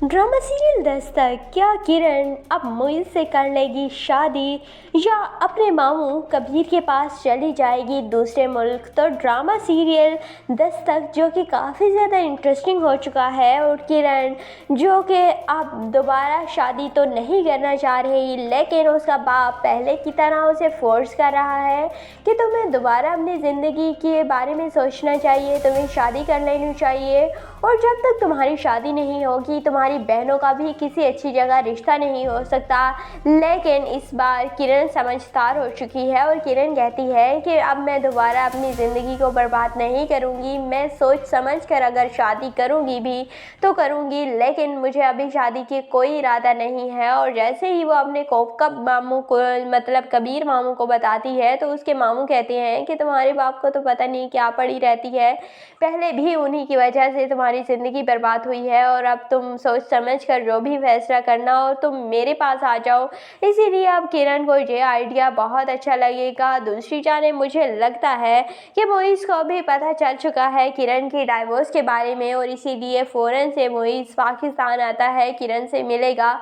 Drama serial Dastak, क्या किरण अब मोहित से कर लेगी शादी या अपने मामू कबीर के पास चली जाएगी दूसरे मुल्क। तो ड्रामा सीरियल दस्तक जो कि काफ़ी ज़्यादा इंटरेस्टिंग हो चुका है, और किरण जो कि अब दोबारा शादी तो नहीं करना चाह रही, लेकिन उसका बाप पहले की तरह उसे फोर्स कर रहा है कि तुम्हें दोबारा अपनी ज़िंदगी के बारे में सोचना चाहिए, तुम्हें शादी कर लेनी चाहिए, और जब तक तुम्हारी शादी नहीं होगी तुम्हारी बहनों का भी किसी अच्छी जगह रिश्ता नहीं हो सकता। लेकिन इस बार किरण समझदार हो चुकी है और किरण कहती है कि अब मैं दोबारा अपनी ज़िंदगी को बर्बाद नहीं करूँगी, मैं सोच समझ कर अगर शादी करूँगी भी तो करूँगी, लेकिन मुझे अभी शादी की कोई इरादा नहीं है। और जैसे ही वो अपने कोकब मामू को, मतलब कबीर मामू को बताती है, तो उसके मामू कहते हैं कि तुम्हारे बाप को तो पता नहीं क्या पड़ी रहती है, पहले भी उन्हीं की वजह से तुम्हारी ज़िंदगी बर्बाद हुई है, और अब तुम सोच समझ कर जो भी फैसला करना और तुम मेरे पास आ जाओ। इसीलिए अब किरण को ये आइडिया बहुत अच्छा लगेगा। दूसरी जाने मुझे लगता है कि मोइस को भी पता चल चुका है किरण की डाइवोर्स के बारे में, और इसीलिए फ़ौरन से मोइस पाकिस्तान आता है, किरण से मिलेगा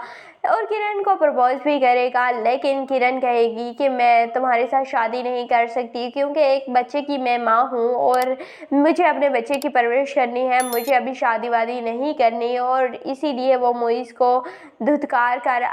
और किरण को प्रपोज भी करेगा। लेकिन किरण कहेगी कि मैं तुम्हारे साथ शादी नहीं कर सकती, क्योंकि एक बच्चे की मैं माँ हूँ और मुझे अपने बच्चे की परवरिश करनी है, मुझे अभी शादी वादी नहीं करनी। और इसीलिए वो मोइस को धुतकार कर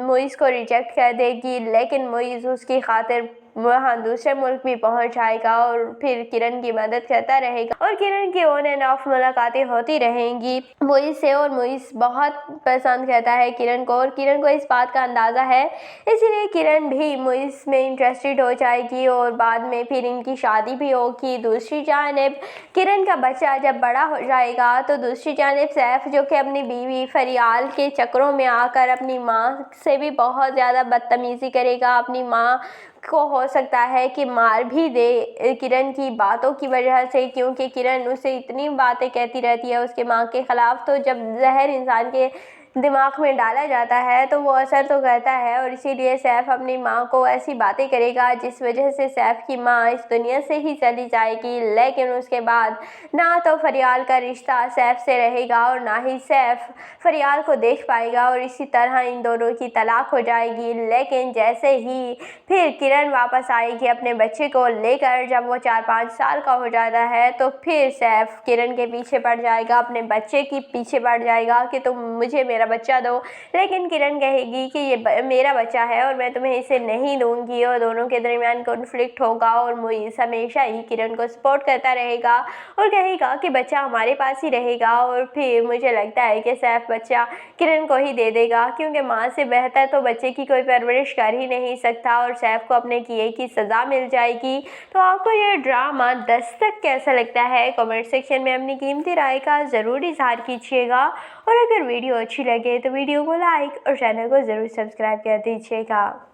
मोइस को रिजेक्ट कर देगी। लेकिन मोइस उसकी खातिर वहाँ दूसरे मुल्क भी पहुँच जाएगा और फिर किरण की मदद करता रहेगा, और किरण की ऑन एंड ऑफ मुलाकातें होती रहेंगी मोइस से। और मोइस बहुत पसंद करता है किरण को, और किरण को इस बात का अंदाज़ा है, इसीलिए किरण भी मोइस में इंटरेस्टेड हो जाएगी और बाद में फिर इनकी शादी भी होगी। दूसरी जानिब किरण का बच्चा जब बड़ा हो जाएगा तो दूसरी जानिब सैफ, जो कि अपनी बीवी फरियाल के चक्करों में आकर अपनी माँ से भी बहुत ज़्यादा बदतमीज़ी करेगा, अपनी माँ को हो सकता है कि मार भी दे किरण की बातों की वजह से, क्योंकि किरण उसे इतनी बातें कहती रहती है उसके माँ के ख़िलाफ़। तो जब जहर इंसान के दिमाग में डाला जाता है तो वो असर तो करता है, और इसीलिए सैफ अपनी माँ को ऐसी बातें करेगा जिस वजह से सैफ की माँ इस दुनिया से ही चली जाएगी। लेकिन उसके बाद ना तो फरियाल का रिश्ता सैफ से रहेगा और ना ही सैफ फरियाल को देख पाएगा, और इसी तरह इन दोनों की तलाक हो जाएगी। लेकिन जैसे ही फिर किरण वापस आएगी अपने बच्चे को लेकर, जब वो 4-5 साल का हो जाता है, तो फिर सैफ किरण के पीछे पड़ जाएगा, अपने बच्चे के पीछे पड़ जाएगा कि तुम मुझे मेरा बच्चा दो। लेकिन किरण कहेगी कि ये मेरा बच्चा है और मैं तुम्हें इसे नहीं दूंगी, और दोनों के दरमियान कॉन्फ्लिक्ट होगा। और मोइस हमेशा ही किरण को सपोर्ट करता रहेगा और कहेगा कि बच्चा हमारे पास ही रहेगा। और फिर मुझे लगता है कि सैफ बच्चा किरण को ही दे देगा, क्योंकि माँ से बेहतर तो बच्चे की कोई परवरिश कर ही नहीं सकता, और सैफ को अपने किए की सज़ा मिल जाएगी। तो आपको ये ड्रामा दस्तक कैसा लगता है, कमेंट सेक्शन में अपनी कीमती राय का ज़रूर इजहार कीजिएगा। और अगर वीडियो अच्छी लगे तो वीडियो को लाइक और चैनल को ज़रूर सब्सक्राइब कर दीजिएगा।